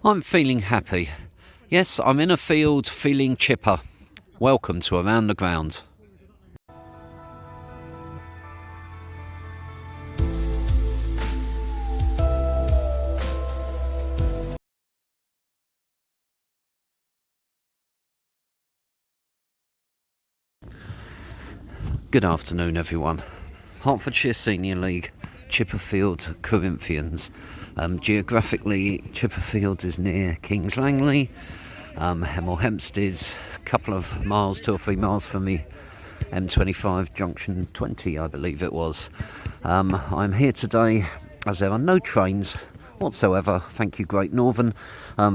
I'm feeling happy. Yes, I'm in a field feeling chipper. Welcome to Around the Ground. Good afternoon, everyone. Hertfordshire Senior League, Chipperfield Corinthians. Geographically, Chipperfield is near Kings Langley, Hemel Hempstead, a couple of miles, 2 or 3 miles from the M25 junction 20, I believe it was. I'm here today as there are no trains whatsoever. Thank you, Great Northern,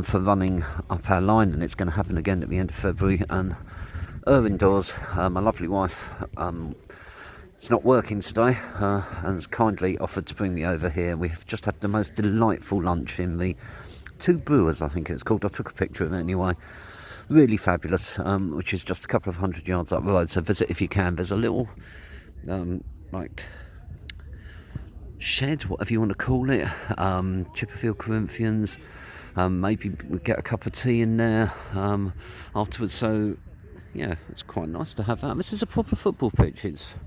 for running up our line, and it's going to happen again at the end of February. And indoors, my lovely wife, it's not working today, and has kindly offered to bring me over here. We've just had the most delightful lunch in the Two Brewers, I think it's called. I took a picture of it anyway. Really fabulous, which is just a couple of 100 yards up the road, so visit if you can. There's a little like shed, whatever you want to call it, Chipperfield Corinthians. Maybe we get a cup of tea in there afterwards, so yeah, it's quite nice to have that. This is a proper football pitch. It's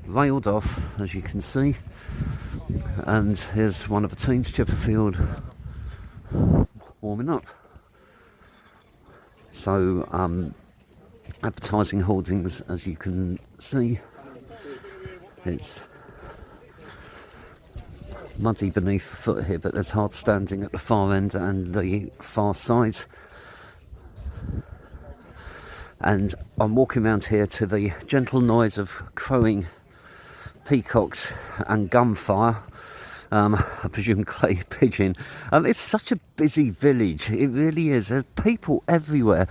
railed off, as you can see, and here's one of the teams, Chipperfield, warming up. So advertising hoardings, as you can see. It's muddy beneath the foot here, but there's hard standing at the far end and the far side. And I'm walking around here to the gentle noise of crowing peacocks and gunfire. I presume clay pigeon. It's such a busy village, it really is. There's people everywhere,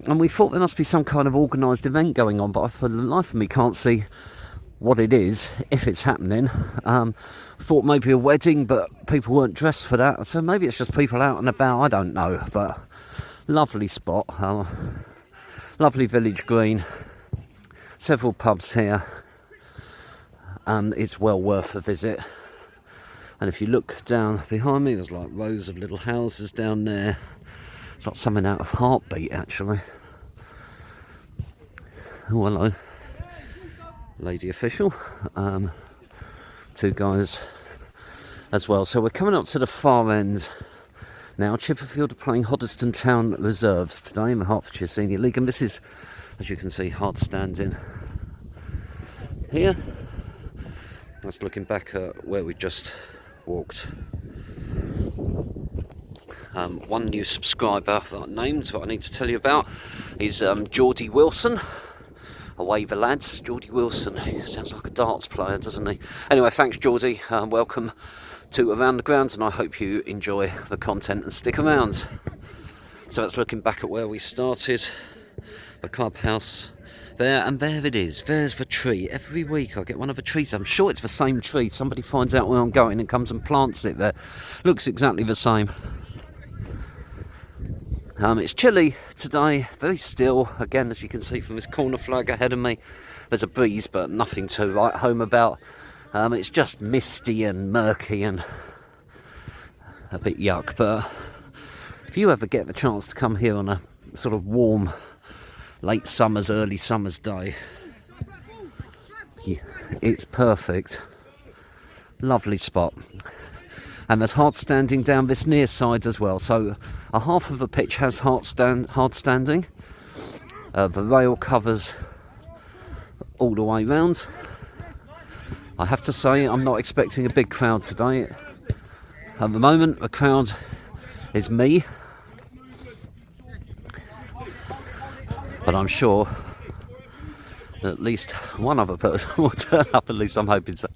and we thought there must be some kind of organised event going on, but I, for the life of me, can't see what it is, if it's happening. Thought maybe a wedding, but people weren't dressed for that, so maybe it's just people out and about, I don't know. But lovely spot, lovely village green, several pubs here, and it's well worth a visit. And if you look down behind me, there's like rows of little houses down there. It's like something out of Heartbeat, actually. Oh, hello. Lady official. 2 guys as well. So we're coming up to the far end now. Chipperfield are playing Hoddesdon Town Reserves today in the Hertfordshire Senior League. And this is, as you can see, hard standing here. That's looking back at where we just walked. One new subscriber that I named, that I need to tell you about, is Geordie Wilson. Away the lads, Geordie Wilson. He sounds like a darts player, doesn't he? Anyway, thanks Geordie. Welcome to Around the Grounds, and I hope you enjoy the content and stick around. So that's looking back at where we started, the clubhouse there, and there it is. There's the tree. Every week I get one of the trees. I'm sure it's the same tree. Somebody finds out where I'm going and comes and plants it there. Looks exactly the same. It's chilly today, very still. Again, as you can see from this corner flag ahead of me, there's a breeze, but nothing to write home about. It's just misty and murky and a bit yuck. But if you ever get the chance to come here on a sort of warm late summer's, early summer's day, it's perfect. Lovely spot. And there's hard standing down this near side as well. So a half of the pitch has hard standing. The rail covers all the way round. I have to say, I'm not expecting a big crowd today. At the moment, the crowd is me. But I'm sure that at least one other person will turn up, at least I'm hoping so.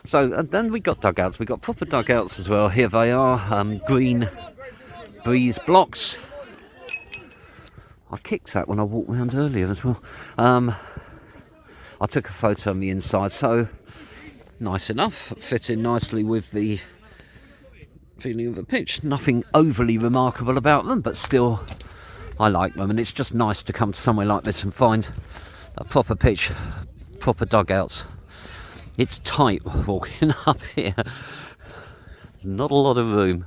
So, and then we got dugouts. We got proper dugouts as well. Here they are, green breeze blocks. I kicked that when I walked around earlier as well. I took a photo on the inside, so nice enough. Fit in nicely with the feeling of the pitch. Nothing overly remarkable about them, but still, I like them. And it's just nice to come to somewhere like this and find a proper pitch, proper dugouts. It's tight walking up here. Not a lot of room.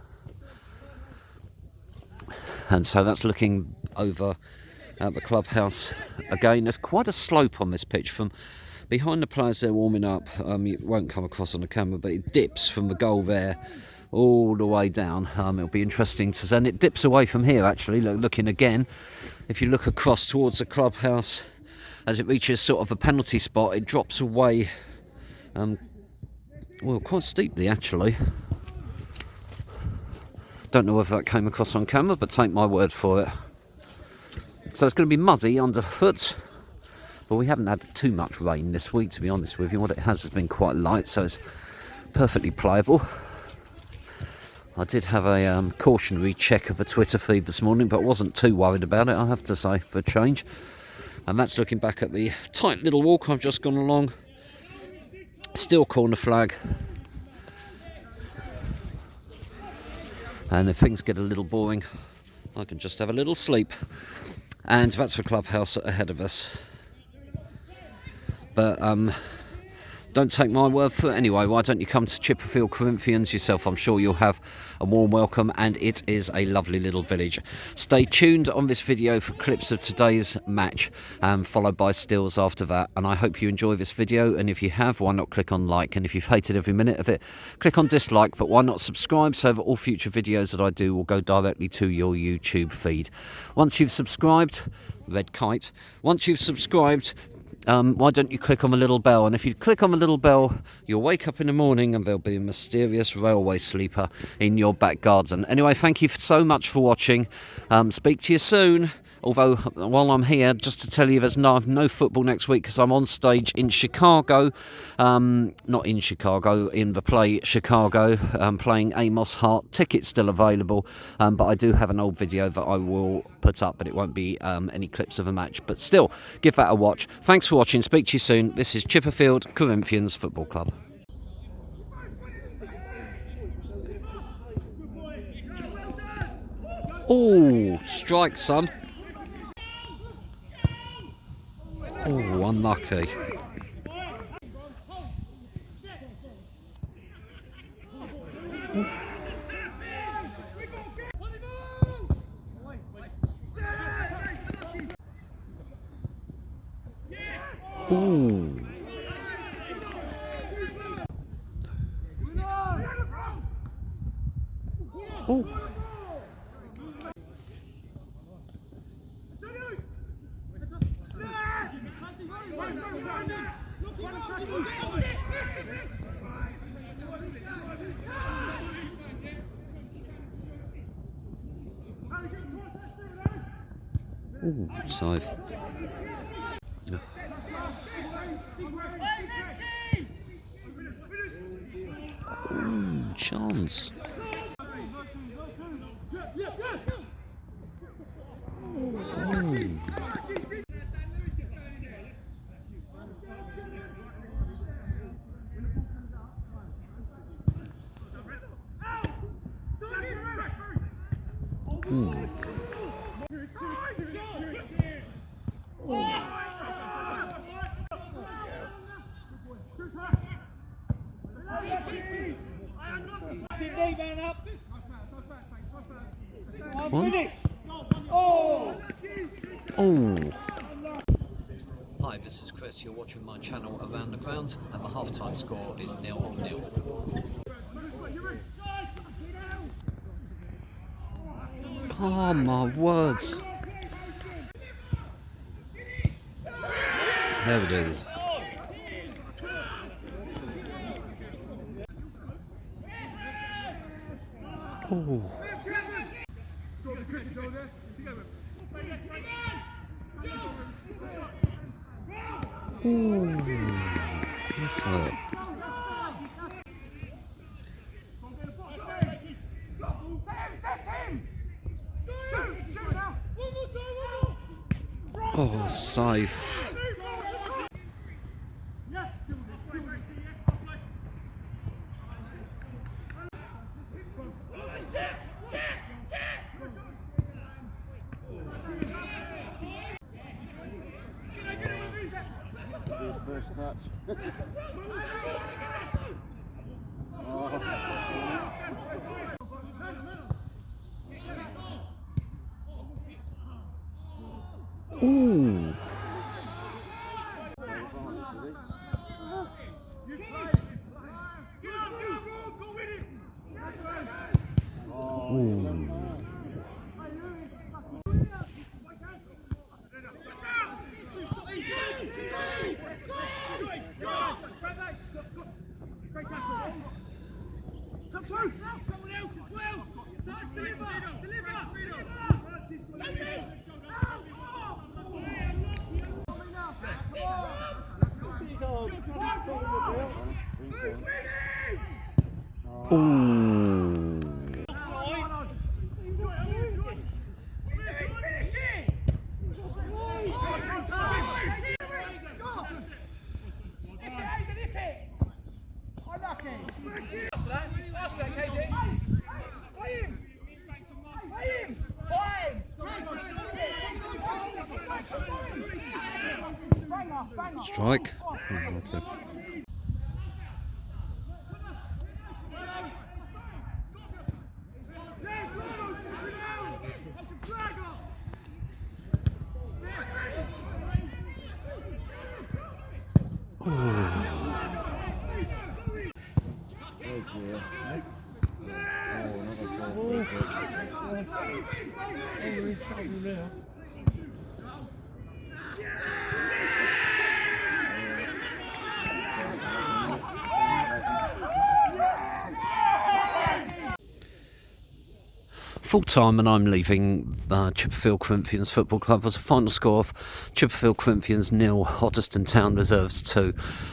And so that's looking over at the clubhouse again. There's quite a slope on this pitch from behind the players. They're warming up. It won't come across on the camera, but it dips from the goal there all the way down. It'll be interesting to see. And it dips away from here actually. Looking again, if you look across towards the clubhouse, as it reaches sort of a penalty spot, it drops away well, quite steeply actually. Don't know whether that came across on camera, but take my word for it. So it's going to be muddy underfoot, but we haven't had too much rain this week, to be honest with you. What it has been quite light, so it's perfectly playable. I did have a cautionary check of the Twitter feed this morning, but wasn't too worried about it, I have to say, for a change. And that's looking back at the tight little walk I've just gone along. Still corner flag. And if things get a little boring, I can just have a little sleep. And that's the clubhouse ahead of us. But don't take my word for it anyway. Why don't you come to Chipperfield Corinthians yourself? I'm sure you'll have a warm welcome, and it is a lovely little village. Stay tuned on this video for clips of today's match, followed by stills after that. And I hope you enjoy this video, and if you have, why not click on like? And if you've hated every minute of it, click on dislike, but why not subscribe so that all future videos that I do will go directly to your YouTube feed. Once you've subscribed, red kite, once you've subscribed, why don't you click on the little bell? And if you click on the little bell, you'll wake up in the morning and there'll be a mysterious railway sleeper in your back garden. Anyway, thank you so much for watching. Speak to you soon. Although, while I'm here, just to tell you, there's no football next week because I'm on stage in Chicago. Not in Chicago, in the play Chicago, playing Amos Hart. Tickets still available, but I do have an old video that I will put up, but it won't be any clips of a match. But still, give that a watch. Thanks for watching. Speak to you soon. This is Chipperfield Corinthians Football Club. Oh, strike, son. Oh, unlucky. Ooh. Ooh. Ooh, save. Ooh, chance. Ooh. Ooh. Oh. Hi, this is Chris. You're watching my channel Around the Ground, and the half-time score is 0-0. Oh my words! There it is. Oh. Ooh, what's that? Oh, safe. First touch. Ooh. Ooh. Someone else as well. Deliver. Ooh. Strike. Okay. Full time, and I'm leaving Chipperfield Corinthians Football Club. Was a final score of Chipperfield Corinthians 0, Hoddesdon Town Reserves 2.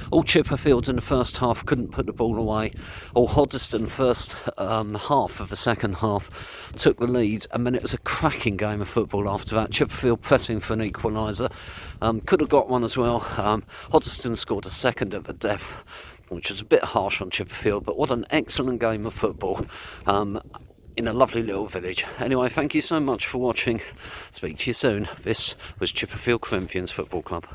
All Chipperfield in the first half couldn't put the ball away. All Hoddesdon first half of the second half took the lead, and then it was a cracking game of football after that. Chipperfield pressing for an equaliser, could have got one as well. Hoddesdon scored a second at the death, which was a bit harsh on Chipperfield, but what an excellent game of football. In a lovely little village. Anyway, thank you so much for watching. Speak to you soon. This was Chipperfield Corinthians Football Club.